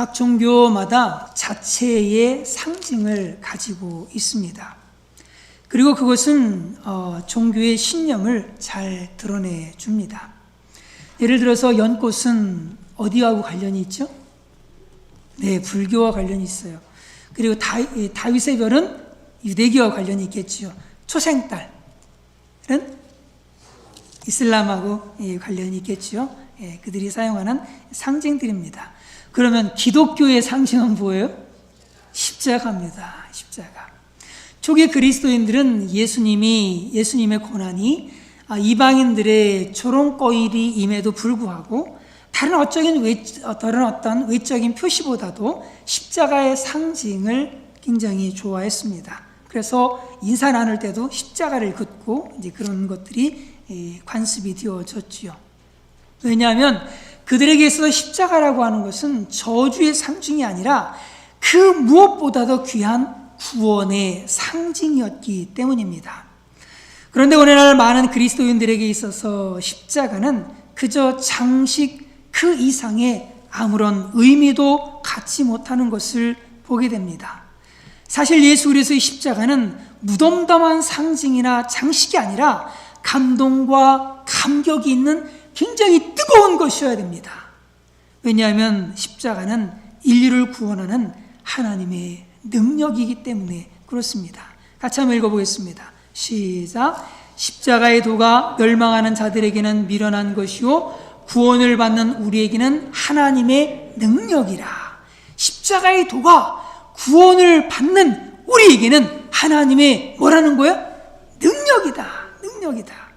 각 종교마다 자체의 상징을 가지고 있습니다. 그리고 그것은 종교의 신념을 잘 드러내 줍니다. 예를 들어서 연꽃은 어디하고 관련이 있죠? 네, 불교와 관련이 있어요. 그리고 다윗의 별은 유대교와 관련이 있겠죠. 초생달은 이슬람하고 관련이 있겠죠. 그들이 사용하는 상징들입니다. 그러면 기독교의 상징은 뭐예요? 십자가입니다. 십자가. 초기 그리스도인들은 예수님의 고난이 이방인들의 조롱거일이 임에도 불구하고 다른 어떤 외적인 표시보다도 십자가의 상징을 굉장히 좋아했습니다. 그래서 인사 나눌 때도 십자가를 긋고 이제 그런 것들이 관습이 되어졌지요. 왜냐하면 그들에게 있어서 십자가라고 하는 것은 저주의 상징이 아니라 그 무엇보다도 귀한 구원의 상징이었기 때문입니다. 그런데 오늘날 많은 그리스도인들에게 있어서 십자가는 그저 장식 그 이상의 아무런 의미도 갖지 못하는 것을 보게 됩니다. 사실 예수 그리스도의 십자가는 무덤덤한 상징이나 장식이 아니라 감동과 감격이 있는 굉장히 뜨거운 것이어야 됩니다. 왜냐하면 십자가는 인류를 구원하는 하나님의 능력이기 때문에 그렇습니다. 같이 한번 읽어보겠습니다. 시작. 십자가의 도가 멸망하는 자들에게는 미련한 것이요 구원을 받는 우리에게는 하나님의 능력이라. 십자가의 도가 구원을 받는 우리에게는 하나님의 뭐라는 거예요? 능력이다. 능력이다.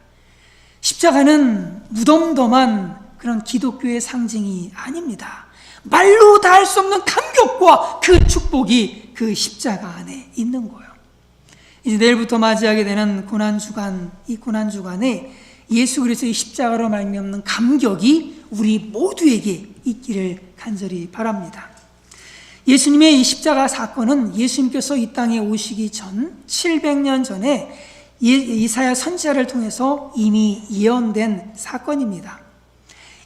십자가는 무덤덤한 그런 기독교의 상징이 아닙니다. 말로 다 할 수 없는 감격과 그 축복이 그 십자가 안에 있는 거예요. 이제 내일부터 맞이하게 되는 고난주간, 이 고난주간에 예수 그리스도의 십자가로 말미암는 감격이 우리 모두에게 있기를 간절히 바랍니다. 예수님의 이 십자가 사건은 예수님께서 이 땅에 오시기 전 700년 전에 이사야 선지자를 통해서 이미 예언된 사건입니다.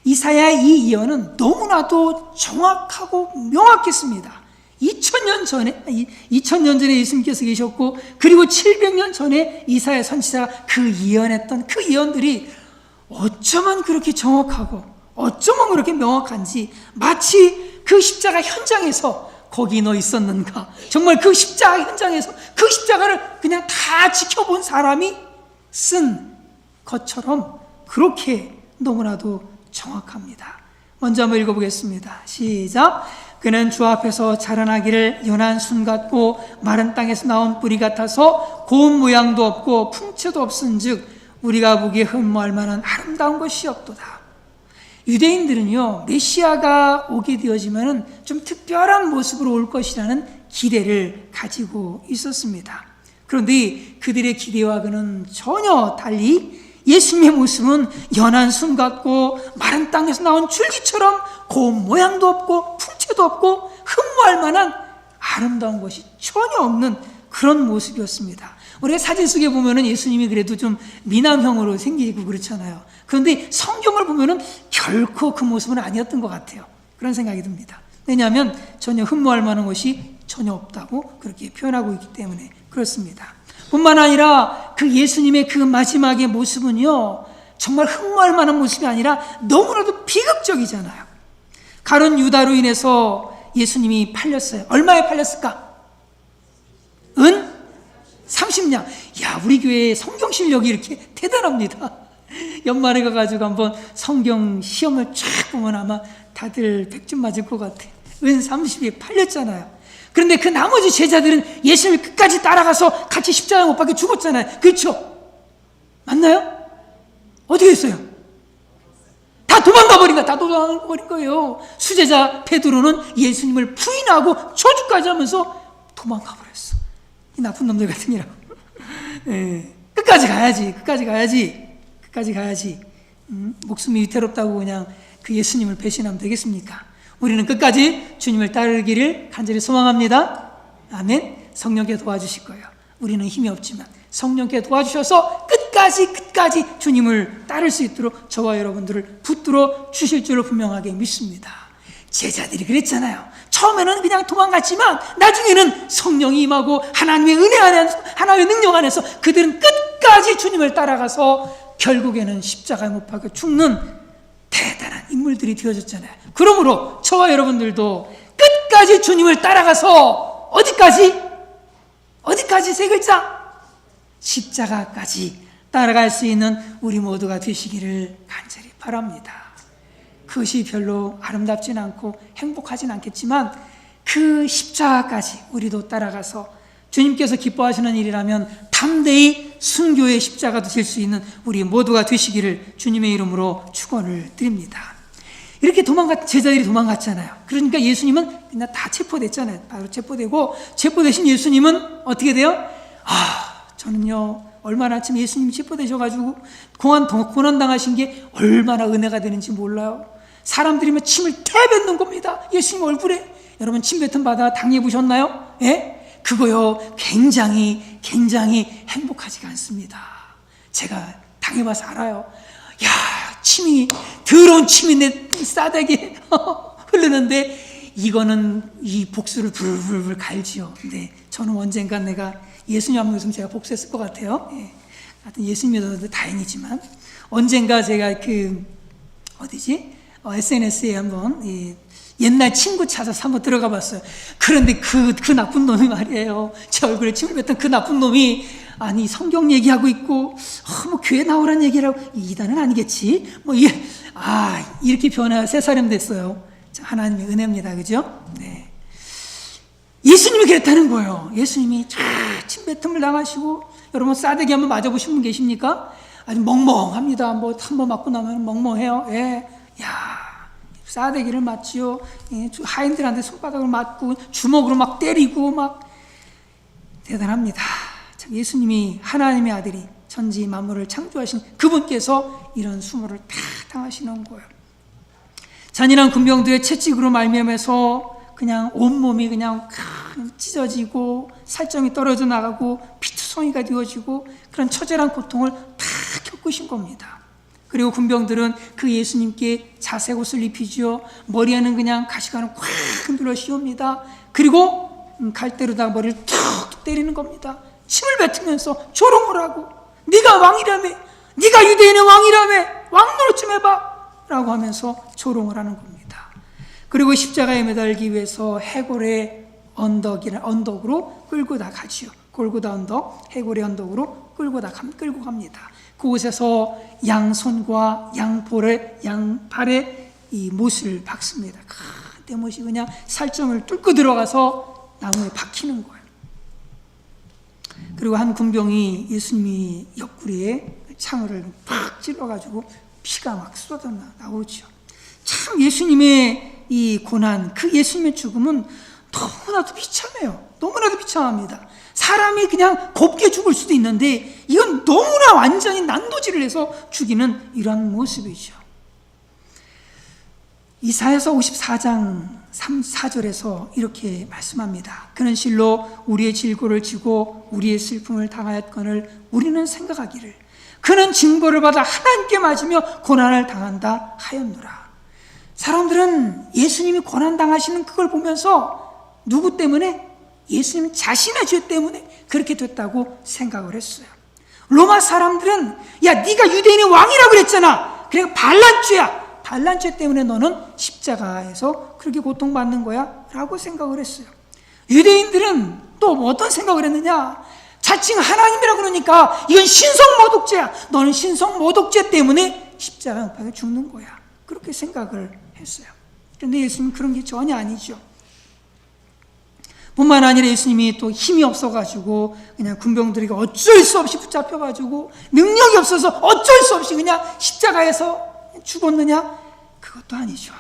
이사야의 이 예언은 너무나도 정확하고 명확했습니다. 2000년 전에 예수님께서 계셨고, 그리고 700년 전에 이사야 선지자가 그 예언했던 그 예언들이 어쩌면 그렇게 정확하고 어쩌면 그렇게 명확한지, 마치 그 십자가 현장에서 거기 너 있었는가, 정말 그 십자가 현장에서 그 십자가를 그냥 다 지켜본 사람이 쓴 것처럼 그렇게 너무나도 정확합니다. 먼저 한번 읽어보겠습니다. 시작. 그는 주 앞에서 자라나기를 연한 순 같고 마른 땅에서 나온 뿌리 같아서 고운 모양도 없고 풍채도 없은즉 우리가 보기에 흠모할 만한 아름다운 것이 없도다. 유대인들은요, 메시아가 오게 되어지면은 좀 특별한 모습으로 올 것이라는 기대를 가지고 있었습니다. 그런데 그들의 기대와는 전혀 달리 예수님의 모습은 연한 순 같고 마른 땅에서 나온 줄기처럼 고운 모양도 없고 풍채도 없고 흠모할 만한 아름다운 것이 전혀 없는 그런 모습이었습니다. 우리가 사진 속에 보면은 예수님이 그래도 좀 미남형으로 생기고 그렇잖아요. 그런데 성경을 보면은 결코 그 모습은 아니었던 것 같아요. 그런 생각이 듭니다. 왜냐하면 전혀 흠모할 만한 것이 전혀 없다고 그렇게 표현하고 있기 때문에 그렇습니다. 뿐만 아니라 그 예수님의 그 마지막의 모습은요, 정말 흠모할 만한 모습이 아니라 너무나도 비극적이잖아요. 가룟 유다로 인해서 예수님이 팔렸어요. 얼마에 팔렸을까? 30냥. 야, 우리 교회 성경 실력이 이렇게 대단합니다. 연말에 가가지고 한번 성경 시험을 쫙 보면 아마 다들 100점 맞을 것 같아. 30이 팔렸잖아요. 그런데 그 나머지 제자들은 예수님을 끝까지 따라가서 같이 십자가에 못 박혀 죽었잖아요. 그렇죠? 맞나요? 어떻게 했어요? 다 도망가 버린 거예요. 수제자 베드로는 예수님을 부인하고 저주까지 하면서 도망가 버렸어. 이 나쁜 놈들 같으니라고. 네. 끝까지 가야지. 목숨이 위태롭다고 그냥 그 예수님을 배신하면 되겠습니까? 우리는 끝까지 주님을 따르기를 간절히 소망합니다. 아멘. 성령께 도와주실 거예요. 우리는 힘이 없지만 성령께 도와주셔서 끝까지 주님을 따를 수 있도록 저와 여러분들을 붙들어 주실 줄로 분명하게 믿습니다. 제자들이 그랬잖아요. 처음에는 그냥 도망갔지만 나중에는 성령이 임하고 하나님의 은혜 안에서, 하나님의 능력 안에서 그들은 끝까지 주님을 따라가서 결국에는 십자가에 못 박혀 죽는 대단한 인물들이 되어졌잖아요. 그러므로 저와 여러분들도 끝까지 주님을 따라가서 어디까지 세 글자? 십자가까지 따라갈 수 있는 우리 모두가 되시기를 간절히 바랍니다. 그것이 별로 아름답진 않고 행복하진 않겠지만 그 십자가까지 우리도 따라가서 주님께서 기뻐하시는 일이라면 담대히 순교의 십자가도 질 수 있는 우리 모두가 되시기를 주님의 이름으로 축원을 드립니다. 이렇게 제자들이 도망갔잖아요. 그러니까 예수님은 그냥 다 체포됐잖아요. 바로 체포되신 예수님은 어떻게 돼요? 저는요, 얼마나 지금 예수님이 체포되셔가지고 고난당하신 게 얼마나 은혜가 되는지 몰라요. 사람들이면 침을 태뱉는 겁니다. 예수님 얼굴에. 여러분 침 뱉은 바다 당해보셨나요? 예? 그거요, 굉장히 행복하지가 않습니다. 제가 당해봐서 알아요. 더러운 침이 내 싸대기에 흐르는데 이거는 이 복수를 불불 갈지요. 근데 저는 언젠간 내가 예수님 한 번 있으면 제가 복수했을 것 같아요. 예. 하여튼 예수님 믿어도 다행이지만 언젠가 제가 SNS에 한번 옛날 친구 찾아서 한번 들어가 봤어요. 그런데 그 나쁜 놈이 말이에요. 제 얼굴에 침을 뱉던 그 나쁜 놈이 성경 얘기하고 있고 교회 나오라는 얘기를 하고 이단은 아니겠지? 이렇게 새 사람 됐어요. 하나님의 은혜입니다. 그죠? 네. 예수님이 그랬다는 거예요. 예수님이 침뱉음을 당하시고 여러분 싸대기 한번 맞아보신 분 계십니까? 아주 멍멍합니다. 한번 맞고 나면 멍멍해요. 예. 싸대기를 맞지요. 예. 하인들한테 손바닥을 맞고 주먹으로 막 때리고 대단합니다. 참 예수님이 하나님의 아들이 천지 만물을 창조하신 그분께서 이런 수모를 다 당하시는 거예요. 잔인한 군병들의 채찍으로 말미암아서 그냥 온몸이 그냥 찢어지고 살점이 떨어져 나가고 피투성이가 되어지고 그런 처절한 고통을 다 겪으신 겁니다. 그리고 군병들은 그 예수님께 자색 옷을 입히지요. 머리에는 그냥 가시관을 꽉 흔들어 씌웁니다. 그리고 갈대로다가 머리를 툭 때리는 겁니다. 침을 뱉으면서 조롱을 하고 네가 왕이라며, 네가 유대인의 왕이라며, 왕 노릇 좀 해봐 라고 하면서 조롱을 하는 겁니다. 그리고 십자가에 매달기 위해서 해골의 언덕으로 끌고 다 가지요. 골고다 언덕, 해골의 언덕으로 끌고 갑니다. 그곳에서 양손과 양발에 이 못을 박습니다. 내 못이 그냥 살점을 뚫고 들어가서 나무에 박히는 거예요. 그리고 한 군병이 예수님이 옆구리에 창을 팍 찔러가지고 피가 막 쏟아 나오죠. 참 예수님의 이 고난, 그 예수님의 죽음은 너무나도 비참해요. 너무나도 비참합니다. 사람이 그냥 곱게 죽을 수도 있는데 이건 너무나 완전히 난도질을 해서 죽이는 이러한 모습이죠. 이사야서 54장 4절에서 이렇게 말씀합니다. 그는 실로 우리의 질고를 지고 우리의 슬픔을 당하였거늘 우리는 생각하기를 그는 징벌을 받아 하나님께 맞으며 고난을 당한다 하였노라. 사람들은 예수님이 고난당하시는 그걸 보면서 누구 때문에? 예수님 자신의 죄 때문에 그렇게 됐다고 생각을 했어요. 로마 사람들은 네가 유대인의 왕이라고 그랬잖아. 그러니까 반란죄야. 반란죄 때문에 너는 십자가에서 그렇게 고통받는 거야 라고 생각을 했어요. 유대인들은 또 어떤 생각을 했느냐? 자칭 하나님이라고 그러니까 이건 신성모독죄야. 너는 신성모독죄 때문에 십자가에 못 박혀 죽는 거야. 그렇게 생각을 했어요. 그런데 예수님은 그런 게 전혀 아니죠. 뿐만 아니라 예수님이 또 힘이 없어가지고 그냥 군병들에게 어쩔 수 없이 붙잡혀가지고 능력이 없어서 어쩔 수 없이 그냥 십자가에서 죽었느냐? 그것도 아니죠.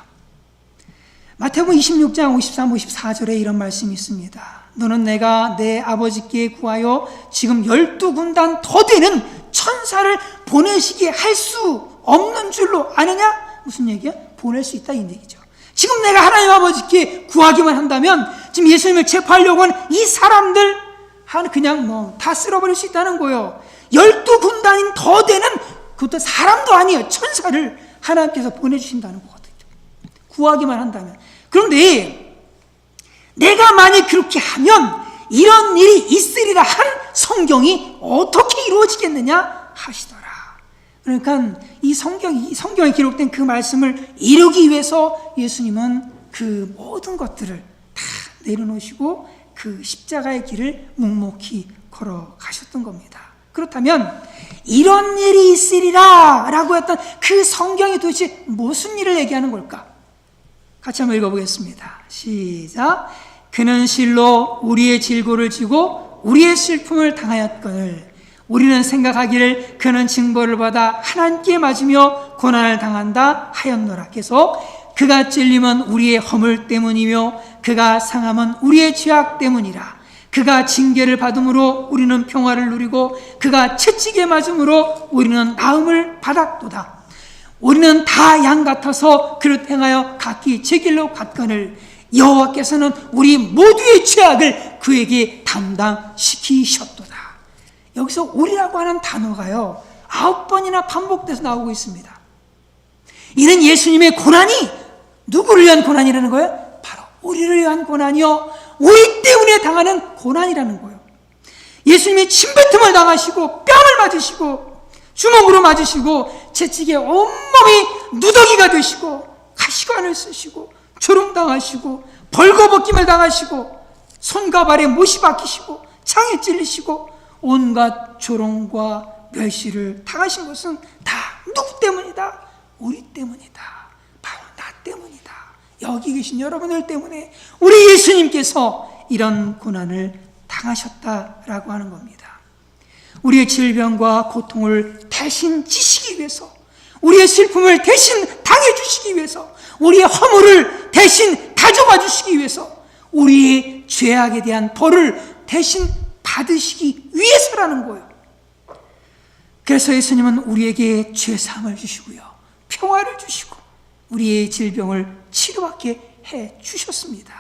마태복음 26장 53, 54절에 이런 말씀이 있습니다. 너는 내가 내 아버지께 구하여 지금 12군단 더 되는 천사를 보내시게 할 수 없는 줄로 아느냐? 무슨 얘기야? 보낼 수 있다 이 얘기죠. 지금 내가 하나님 아버지께 구하기만 한다면 지금 예수님을 체포하려고 하는 이 사람들 그냥 다 쓸어버릴 수 있다는 거예요. 12군단인 더 되는 그것도 사람도 아니에요. 천사를 하나님께서 보내주신다는 거거든요. 구하기만 한다면. 그런데 내가 만약 그렇게 하면 이런 일이 있으리라 한 성경이 어떻게 이루어지겠느냐 하시더라. 그러니까 이 성경에 기록된 그 말씀을 이루기 위해서 예수님은 그 모든 것들을 다 내려놓으시고 그 십자가의 길을 묵묵히 걸어가셨던 겁니다. 그렇다면 이런 일이 있으리라 라고 했던 그 성경이 도대체 무슨 일을 얘기하는 걸까? 같이 한번 읽어보겠습니다. 시작. 그는 실로 우리의 질고를 지고 우리의 슬픔을 당하였거늘 우리는 생각하기를 그는 징벌을 받아 하나님께 맞으며 고난을 당한다 하였노라. 계속 그가 찔림은 우리의 허물 때문이며 그가 상함은 우리의 죄악 때문이라. 그가 징계를 받음으로 우리는 평화를 누리고 그가 채찍에 맞음으로 우리는 나음을 받았도다. 우리는 다 양 같아서 그릇 행하여 각기 제 길로 갔거늘 여호와께서는 우리 모두의 죄악을 그에게 담당시키셨도다. 여기서 우리라고 하는 단어가요 9번이나 반복돼서 나오고 있습니다. 이는 예수님의 고난이 누구를 위한 고난이라는 거예요? 바로 우리를 위한 고난이요, 우리 때문에 당하는 고난이라는 거예요. 예수님이 침뱉음을 당하시고 뺨을 맞으시고 주먹으로 맞으시고 채찍에 온몸이 누더기가 되시고 가시관을 쓰시고 조롱당하시고 벌거벗김을 당하시고 손과 발에 못이 박히시고 창에 찔리시고 온갖 조롱과 멸시를 당하신 것은 다 누구 때문이다? 우리 때문이다. 바로 나 때문이다. 여기 계신 여러분들 때문에 우리 예수님께서 이런 고난을 당하셨다라고 하는 겁니다. 우리의 질병과 고통을 대신 지시기 위해서, 우리의 슬픔을 대신 당해주시기 위해서, 우리의 허물을 대신 다져봐 주시기 위해서, 우리의 죄악에 대한 벌을 대신 받으시기 위해서라는 거예요. 그래서 예수님은 우리에게 죄사함을 주시고요, 평화를 주시고 우리의 질병을 치료받게 해 주셨습니다.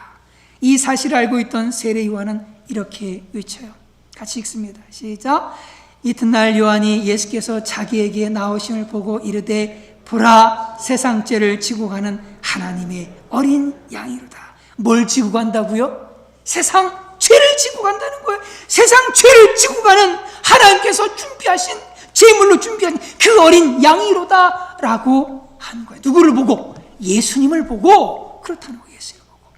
이 사실을 알고 있던 세례 요한은 이렇게 외쳐요. 같이 읽습니다. 시작. 이튿날 요한이 예수께서 자기에게 나오심을 보고 이르되 보라, 세상 죄를 지고 가는 하나님의 어린 양이로다. 뭘 지고 간다고요? 세상 죄를 지고 간다는 거예요. 세상 죄를 지고 가는 하나님께서 준비하신, 제물로 준비한 그 어린 양이로다 라고 하는 거예요. 누구를 보고? 예수님을 보고. 그렇다는 거예요. 예수님을 보고.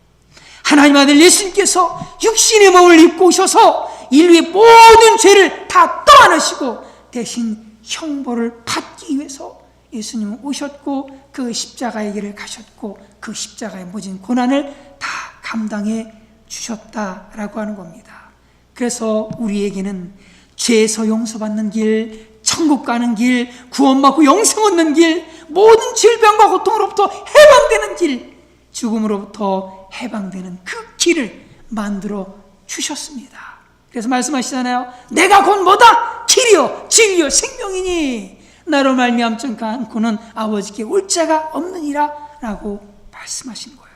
하나님 아들 예수님께서 육신의 몸을 입고 오셔서 인류의 모든 죄를 다 떠안으시고 대신 형벌을 받기 위해서 예수님은 오셨고 그 십자가의 길을 가셨고 그 십자가의 모진 고난을 다 감당해 주셨다라고 하는 겁니다. 그래서 우리에게는 죄에서 용서받는 길, 천국 가는 길, 구원받고 영생 얻는 길, 모든 질병과 고통으로부터 해방되는 길, 죽음으로부터 해방되는 그 길을 만들어 주셨습니다. 그래서 말씀하시잖아요. 내가 곧 뭐다? 길이요 진리요 생명이니 나로 말미암지 않고는 아버지께 올 자가 없느니라 라고 말씀하신 거예요.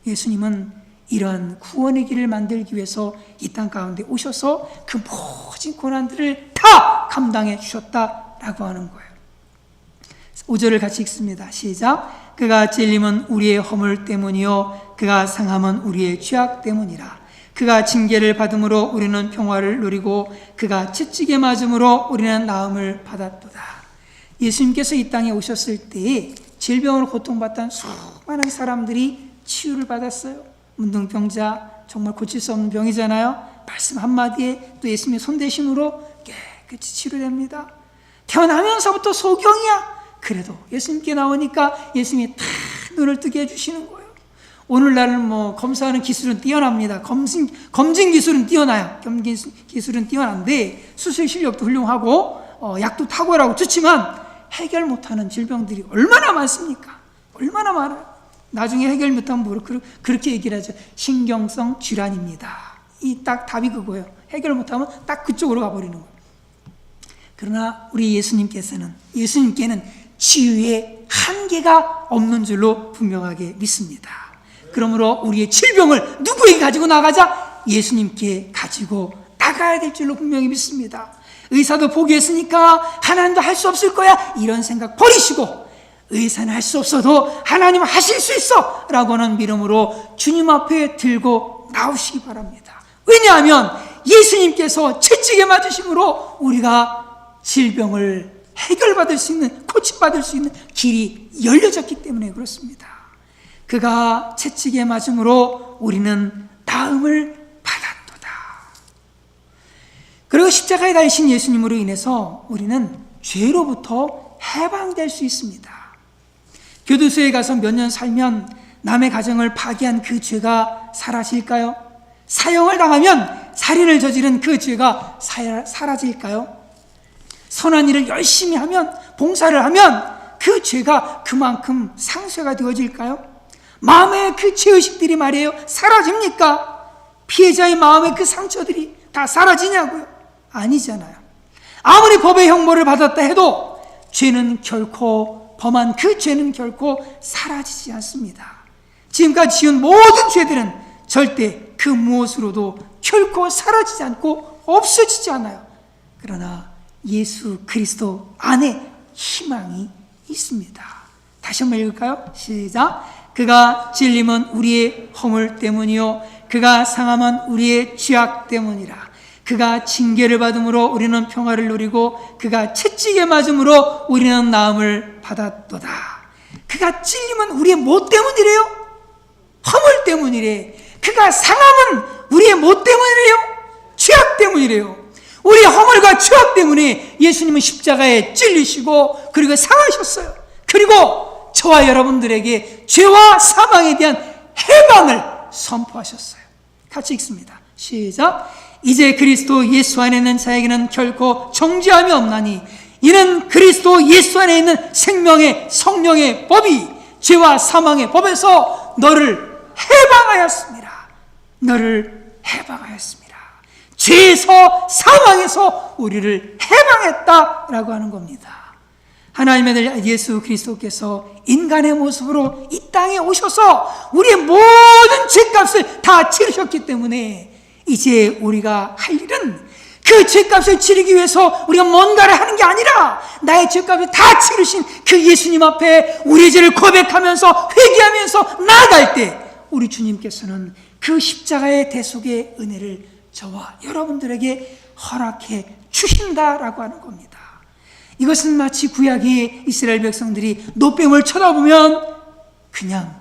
예수님은 이러한 구원의 길을 만들기 위해서 이 땅 가운데 오셔서 그 모든 고난들을 다 감당해 주셨다라고 하는 거예요. 5절을 같이 읽습니다. 시작. 그가 찔림은 우리의 허물 때문이요 그가 상함은 우리의 죄악 때문이라. 그가 징계를 받음으로 우리는 평화를 누리고 그가 채찍에 맞음으로 우리는 나음을 받았도다. 예수님께서 이 땅에 오셨을 때에 질병으로 고통받던 수많은 사람들이 치유를 받았어요. 문둥병자, 정말 고칠 수 없는 병이잖아요. 말씀 한마디에 또 예수님의 손대심으로 깨끗이 치료됩니다. 태어나면서부터 소경이야. 그래도 예수님께 나오니까 예수님이 다 눈을 뜨게 해주시는 거예요. 오늘날은 검사하는 기술은 뛰어납니다. 검진 기술은 뛰어나요. 검진 기술은 뛰어난데 수술 실력도 훌륭하고 약도 탁월하고 좋지만 해결 못하는 질병들이 얼마나 많습니까? 얼마나 많아요. 나중에 해결 못하면 그렇게 얘기를 하죠. 신경성 질환입니다. 이 딱 답이 그거예요. 해결 못하면 딱 그쪽으로 가버리는 거예요. 그러나 우리 예수님께는 치유의 한계가 없는 줄로 분명하게 믿습니다. 그러므로 우리의 질병을 누구에게 가지고 나가자? 예수님께 가지고 나가야 될 줄로 분명히 믿습니다. 의사도 포기했으니까 하나님도 할 수 없을 거야 이런 생각 버리시고 의사는 할 수 없어도 하나님은 하실 수 있어 라고 하는 믿음으로 주님 앞에 들고 나오시기 바랍니다. 왜냐하면 예수님께서 채찍에 맞으심으로 우리가 질병을 해결받을 수 있는, 고침받을 수 있는 길이 열려졌기 때문에 그렇습니다. 그가 채찍에 맞음으로 우리는 나음을 받았도다. 그리고 십자가에 달리신 예수님으로 인해서 우리는 죄로부터 해방될 수 있습니다. 교도소에 가서 몇 년 살면 남의 가정을 파괴한 그 죄가 사라질까요? 사형을 당하면 살인을 저지른 그 죄가 사라질까요? 선한 일을 열심히 하면, 봉사를 하면 그 죄가 그만큼 상쇄가 되어질까요? 마음의 그 죄의식들이 말이에요, 사라집니까? 피해자의 마음의 그 상처들이 다 사라지냐고요? 아니잖아요. 아무리 법의 형벌을 받았다 해도 범한 그 죄는 결코 사라지지 않습니다. 지금까지 지은 모든 죄들은 절대 그 무엇으로도 결코 사라지지 않고 없어지지 않아요. 그러나 예수 그리스도 안에 희망이 있습니다. 다시 한번 읽을까요? 시작. 그가 찔림은 우리의 허물 때문이요 그가 상함은 우리의 죄악 때문이라. 그가 징계를 받음으로 우리는 평화를 누리고 그가 채찍에 맞음으로 우리는 나음을 받았도다. 그가 찔림은 우리의 뭐 때문이래요? 허물 때문이래. 그가 상함은 우리의 뭐 때문이래요? 죄악 때문이래요. 우리의 허물과 죄악 때문에 예수님은 십자가에 찔리시고 그리고 상하셨어요. 그리고 저와 여러분들에게 죄와 사망에 대한 해방을 선포하셨어요. 같이 읽습니다. 시작. 이제 그리스도 예수 안에 있는 자에게는 결코 정죄함이 없나니 이는 그리스도 예수 안에 있는 생명의 성령의 법이 죄와 사망의 법에서 너를 해방하였습니다. 너를 해방하였습니다. 죄에서 사망에서 우리를 해방했다라고 하는 겁니다. 하나님의 아들 예수 그리스도께서 인간의 모습으로 이 땅에 오셔서 우리의 모든 죄값을 다 치르셨기 때문에 이제 우리가 할 일은 그 죄값을 치르기 위해서 우리가 뭔가를 하는 게 아니라 나의 죄값을 다 치르신 그 예수님 앞에 우리의 죄를 고백하면서 회개하면서 나아갈 때 우리 주님께서는 그 십자가의 대속의 은혜를 저와 여러분들에게 허락해 주신다라고 하는 겁니다. 이것은 마치 구약의 이스라엘 백성들이 노뱀을 쳐다보면 그냥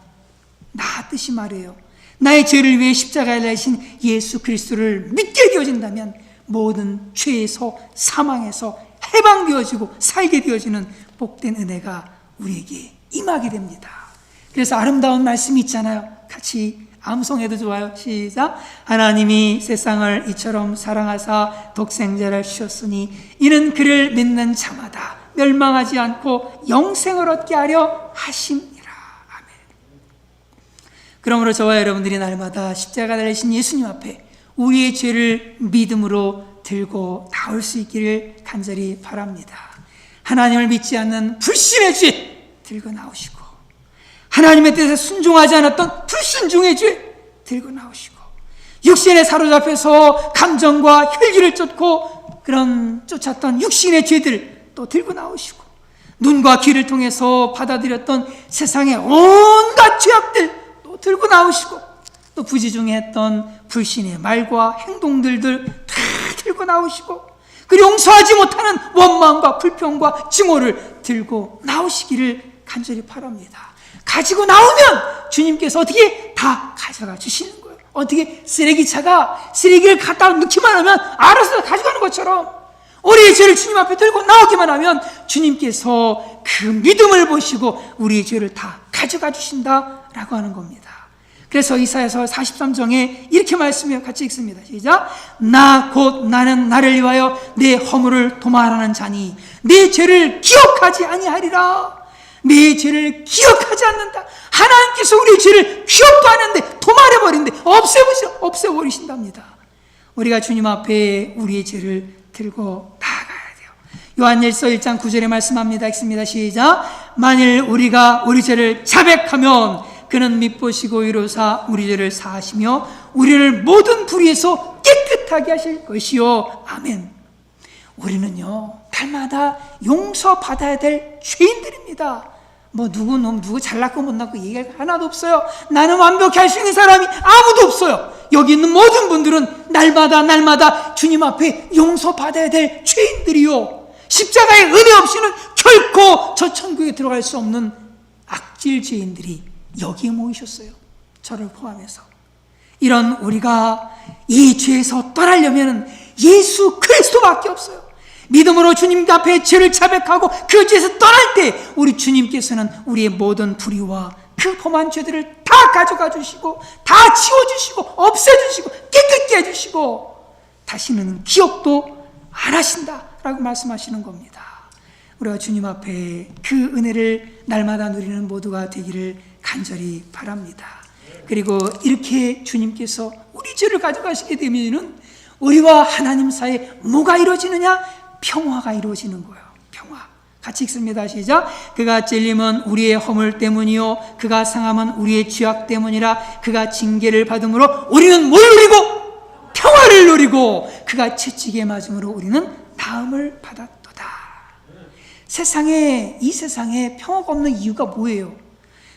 나았듯이 말이에요. 나의 죄를 위해 십자가에 달리신 예수 그리스도를 믿게 되어진다면 모든 죄에서 사망에서 해방되어지고 살게 되어지는 복된 은혜가 우리에게 임하게 됩니다. 그래서 아름다운 말씀이 있잖아요. 같이 암송해도 좋아요. 시작. 하나님이 세상을 이처럼 사랑하사 독생자를 주셨으니 이는 그를 믿는 자마다 멸망하지 않고 영생을 얻게 하려 하심이라. 아멘. 그러므로 저와 여러분들이 날마다 십자가 달리신 예수님 앞에 우리의 죄를 믿음으로 들고 나올 수 있기를 간절히 바랍니다. 하나님을 믿지 않는 불신의 죄 들고 나오시고 하나님의 뜻에 순종하지 않았던 불순종의 죄 들고 나오시고 육신에 사로잡혀서 감정과 혈기를 쫓고 그런 쫓았던 육신의 죄들 또 들고 나오시고 눈과 귀를 통해서 받아들였던 세상의 온갖 죄악들 또 들고 나오시고 또 부지중에 했던 불신의 말과 행동들을 다 들고 나오시고 그리고 용서하지 못하는 원망과 불평과 증오를 들고 나오시기를 간절히 바랍니다. 가지고 나오면 주님께서 어떻게 다 가져가 주시는 거예요. 어떻게 쓰레기차가 쓰레기를 갖다 넣기만 하면 알아서 가져가는 것처럼 우리의 죄를 주님 앞에 들고 나오기만 하면 주님께서 그 믿음을 보시고 우리의 죄를 다 가져가 주신다라고 하는 겁니다. 그래서 이사야서 43장에 이렇게 말씀해요. 같이 읽습니다. 시작. 나 곧 나는 나를 위하여 내 허물을 도말하는 자니 내 죄를 기억하지 아니하리라. 내 죄를 기억하지 않는다. 하나님께서 우리의 죄를 기억도 안 하는데 도말해버린데 없애버리신답니다. 우리가 주님 앞에 우리의 죄를 들고 나아가야 돼요. 요한일서 1장 9절에 말씀합니다. 읽습니다. 시작. 만일 우리가 우리 죄를 자백하면 그는 밉보시고 이로사 우리 죄를 사하시며 우리를 모든 불의에서 깨끗하게 하실 것이요. 아멘. 우리는요 날마다 용서받아야 될 죄인들입니다. 누구 잘났고 못났고 얘기할 하나도 없어요. 나는 완벽히 할 수 있는 사람이 아무도 없어요. 여기 있는 모든 분들은 날마다 주님 앞에 용서받아야 될 죄인들이요, 십자가의 은혜 없이는 결코 저 천국에 들어갈 수 없는 악질 죄인들이 여기에 모이셨어요. 저를 포함해서. 이런 우리가 이 죄에서 떠나려면 예수 그리스도밖에 없어요. 믿음으로 주님 앞에 죄를 자백하고 그 죄에서 떠날 때 우리 주님께서는 우리의 모든 불의와 그 범한 죄들을 다 가져가 주시고 다 치워주시고 없애주시고 깨끗게 해주시고 다시는 기억도 안 하신다라고 말씀하시는 겁니다. 우리가 주님 앞에 그 은혜를 날마다 누리는 모두가 되기를 간절히 바랍니다. 그리고 이렇게 주님께서 우리 죄를 가져가시게 되면은 우리와 하나님 사이에 뭐가 이루어지느냐? 평화가 이루어지는 거예요. 평화. 같이 읽습니다. 시작. 그가 찔림은 우리의 허물 때문이요 그가 상함은 우리의 죄악 때문이라. 그가 징계를 받음으로 우리는 뭘 누리고? 평화를 누리고 그가 채찍에 맞음으로 우리는 나음을 받았도다. 이 세상에 평화가 없는 이유가 뭐예요?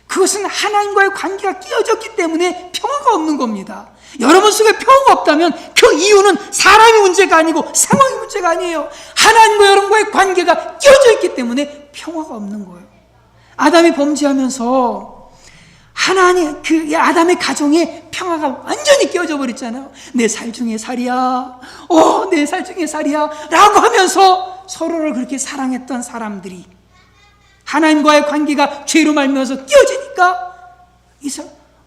그것은 하나님과의 관계가 끼어졌기 때문에 평화가 없는 겁니다. 여러분 속에 평화가 없다면 그 이유는 사람이 문제가 아니고 상황이 문제가 아니에요. 하나님과 여러분과의 관계가 끼어져 있기 때문에 평화가 없는 거예요. 아담이 범죄하면서 아담의 가정에 평화가 완전히 끼어져 버렸잖아요. 내 살 중에 살이야. 내 살 중에 살이야. 라고 하면서 서로를 그렇게 사랑했던 사람들이 하나님과의 관계가 죄로 말미암아서 끼어지니까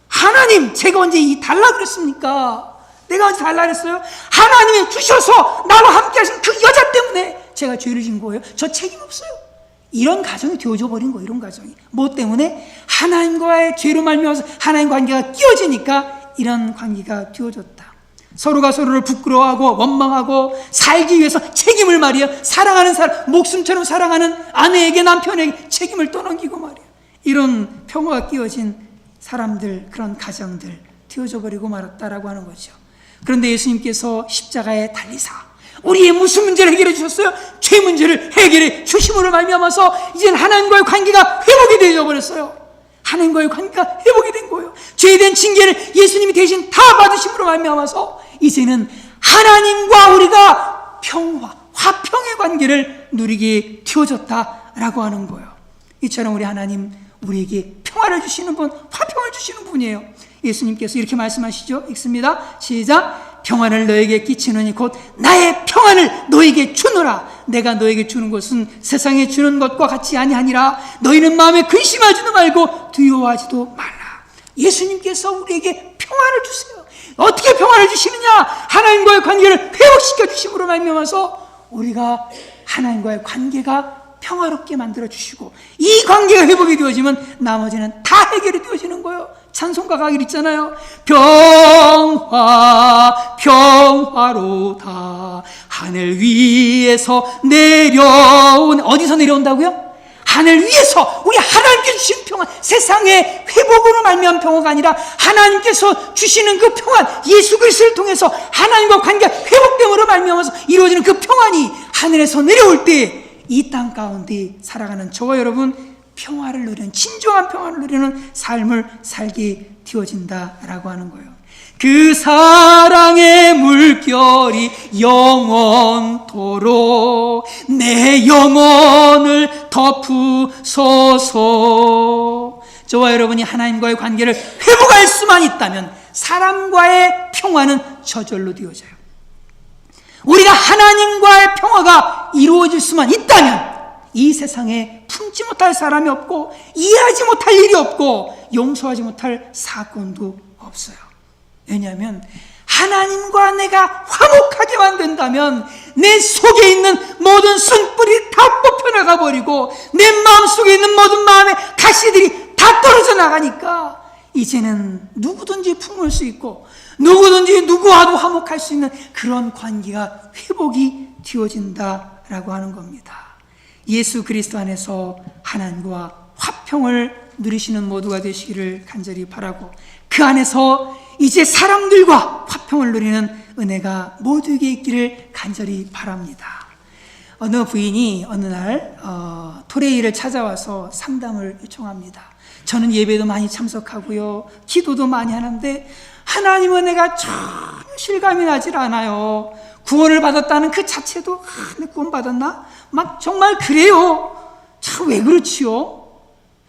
하나님, 제가 언제 달라 그랬습니까? 내가 언제 달라 그랬어요? 하나님이 주셔서 나와 함께 하신 그 여자 때문에 제가 죄를 진 거예요. 저 책임 없어요. 이런 가정이 되어져 버린 거예요. 이런 가정이. 뭐 때문에? 하나님과의 죄로 말미암아서 하나님 관계가 끼어지니까 이런 관계가 되어졌다. 서로가 서로를 부끄러워하고 원망하고 살기 위해서 책임을 말이야. 사랑하는 사람, 목숨처럼 사랑하는 아내에게, 남편에게 책임을 떠넘기고 말이야. 이런 평화가 끼어진 사람들, 그런 가정들 되어져 버리고 말았다라고 하는 거죠. 그런데 예수님께서 십자가에 달리사 우리의 무슨 문제를 해결해 주셨어요? 죄 문제를 해결해 주심으로 말미암아서 이제는 하나님과의 관계가 회복이 되어 버렸어요. 하나님과의 관계가 회복이 된 거예요. 죄에 대한 징계를 예수님이 대신 다 받으심으로 말미암아서 이제는 하나님과 우리가 화평의 관계를 누리게 되어졌다라고 하는 거예요. 이처럼 우리 하나님 우리에게 평화를 주시는 분, 화평을 주시는 분이에요. 예수님께서 이렇게 말씀하시죠. 읽습니다. 시작. 평안을 너에게 끼치느니 곧 나의 평안을 너에게 주노라. 내가 너에게 주는 것은 세상에 주는 것과 같이 아니하니라. 너희는 마음에 근심하지도 말고 두려워하지도 말라. 예수님께서 우리에게 평안을 주세요. 어떻게 평안을 주시느냐? 하나님과의 관계를 회복시켜 주심으로 말미암아서 우리가 하나님과의 관계가 평화롭게 만들어 주시고 이 관계가 회복이 되어지면 나머지는 다 해결이 되어지는 거예요. 찬송가가 있잖아요. 평화로다 하늘 위에서 내려온, 어디서 내려온다고요? 하늘 위에서 우리 하나님께서 주신 평안, 세상의 회복으로 말미암은 평화가 아니라 하나님께서 주시는 그 평안, 예수 그리스도를 통해서 하나님과 관계가 회복됨으로 말미암아서 이루어지는 그 평안이 하늘에서 내려올 때 이 땅 가운데 살아가는 저와 여러분 평화를 누리는, 진정한 평화를 누리는 삶을 살게 되어진다라고 하는 거예요. 그 사랑의 물결이 영원토록 내 영혼을 덮으소서. 저와 여러분이 하나님과의 관계를 회복할 수만 있다면 사람과의 평화는 저절로 되어져요. 우리가 하나님과의 평화가 이루어질 수만 있다면 이 세상에 품지 못할 사람이 없고 이해하지 못할 일이 없고 용서하지 못할 사건도 없어요. 왜냐하면 하나님과 내가 화목하게만 된다면 내 속에 있는 모든 쓴뿌리 다 뽑혀나가 버리고 내 마음속에 있는 모든 마음의 가시들이 다 떨어져 나가니까 이제는 누구든지 품을 수 있고 누구든지 누구와도 화목할 수 있는 그런 관계가 회복이 되어진다라고 하는 겁니다. 예수 그리스도 안에서 하나님과 화평을 누리시는 모두가 되시기를 간절히 바라고 그 안에서 이제 사람들과 화평을 누리는 은혜가 모두에게 있기를 간절히 바랍니다. 어느 부인이 어느 날 토레이를 찾아와서 상담을 요청합니다. 저는 예배도 많이 참석하고요, 기도도 많이 하는데 하나님은 내가 전혀 실감이 나질 않아요. 구원을 받았다는 그 자체도 내 구원 받았나? 막 정말 그래요. 참 왜 그렇지요?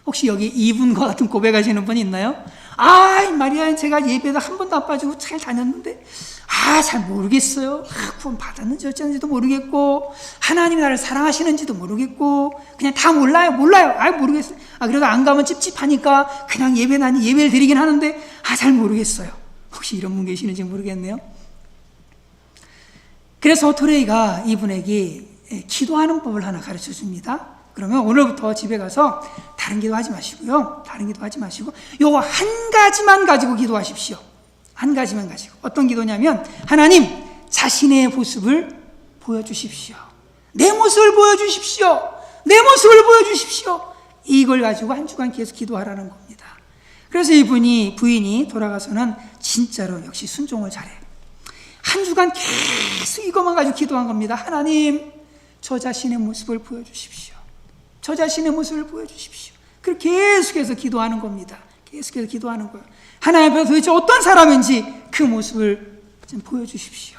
혹시 여기 이분과 같은 고백하시는 분 있나요? 말이야, 제가 예배도 한 번도 안 빠지고 잘 다녔는데 잘 모르겠어요. 구원 받았는지 어쩐지도 모르겠고 하나님이 나를 사랑하시는지도 모르겠고 그냥 다 몰라요. 모르겠어요. 그래도 안 가면 찝찝하니까 그냥 예배를 드리긴 하는데 잘 모르겠어요. 혹시 이런 분 계시는지 모르겠네요. 그래서 토레이가 이분에게 기도하는 법을 하나 가르쳐 줍니다. 그러면 오늘부터 집에 가서 다른 기도하지 마시고요. 요거 한 가지만 가지고 기도하십시오. 한 가지만 가지고. 어떤 기도냐면, 하나님, 자신의 모습을 보여주십시오. 내 모습을 보여주십시오. 이걸 가지고 한 주간 계속 기도하라는 겁니다. 그래서 부인이 돌아가서는 진짜로 역시 순종을 잘해. 한 주간 계속 이것만 가지고 기도한 겁니다. 하나님, 저 자신의 모습을 보여주십시오. 그렇게 계속해서 기도하는 겁니다. 하나님 앞에서 도대체 어떤 사람인지 그 모습을 좀 보여주십시오.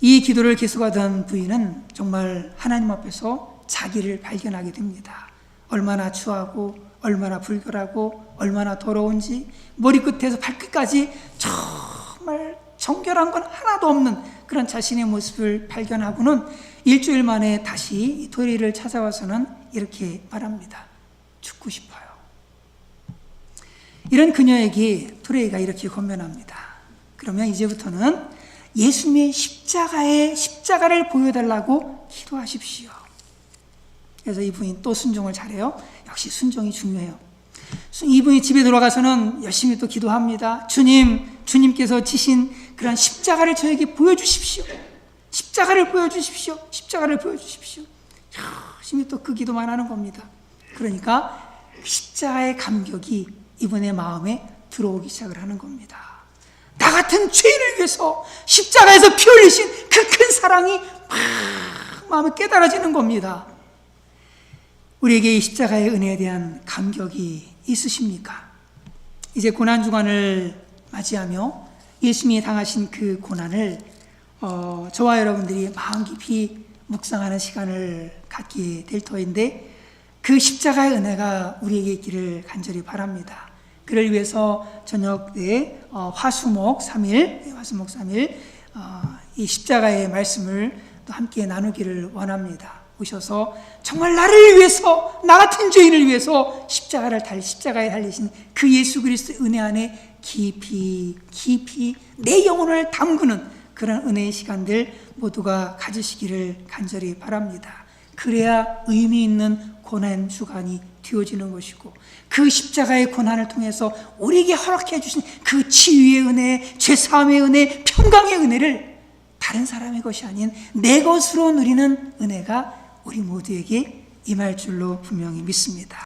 이 기도를 계속하던 부인은 정말 하나님 앞에서 자기를 발견하게 됩니다. 얼마나 추하고 얼마나 불결하고 얼마나 더러운지 머리끝에서 발끝까지 정말 정결한 건 하나도 없는 그런 자신의 모습을 발견하고는 일주일 만에 다시 토레이를 찾아와서는 이렇게 말합니다. 죽고 싶어요. 이런 그녀에게 토레이가 이렇게 권면합니다. 그러면 이제부터는 예수님의 십자가를 보여달라고 기도하십시오. 그래서 이분이 또 순종을 잘해요. 역시 순종이 중요해요. 이분이 집에 돌아가서는 열심히 또 기도합니다. 주님께서 지신 그런 십자가를 저에게 보여주십시오. 십자가를 보여주십시오. 열심히 또 그 기도만 하는 겁니다. 그러니까 십자가의 감격이 이분의 마음에 들어오기 시작을 하는 겁니다. 나 같은 죄인을 위해서 십자가에서 피 흘리신 그 큰 사랑이 막 마음에 깨달아지는 겁니다. 우리에게 이 십자가의 은혜에 대한 감격이 있으십니까? 이제 고난주간을 맞이하며 예수님이 당하신 그 고난을 저와 여러분들이 마음 깊이 묵상하는 시간을 갖게 될 터인데, 그 십자가의 은혜가 우리에게 있기를 간절히 바랍니다. 그를 위해서 저녁 때 화수목 3일 이 십자가의 말씀을 또 함께 나누기를 원합니다. 오셔서 정말 나를 위해서, 나 같은 죄인을 위해서 십자가에 달리신 그 예수 그리스도의 은혜 안에 깊이 내 영혼을 담그는 그런 은혜의 시간들 모두가 가지시기를 간절히 바랍니다. 그래야 의미 있는 고난 주간이 되어지는 것이고, 그 십자가의 고난을 통해서 우리에게 허락해 주신 그 치유의 은혜, 죄사함의 은혜, 평강의 은혜를 다른 사람의 것이 아닌 내 것으로 누리는 은혜가 우리 모두에게 임할 줄로 분명히 믿습니다.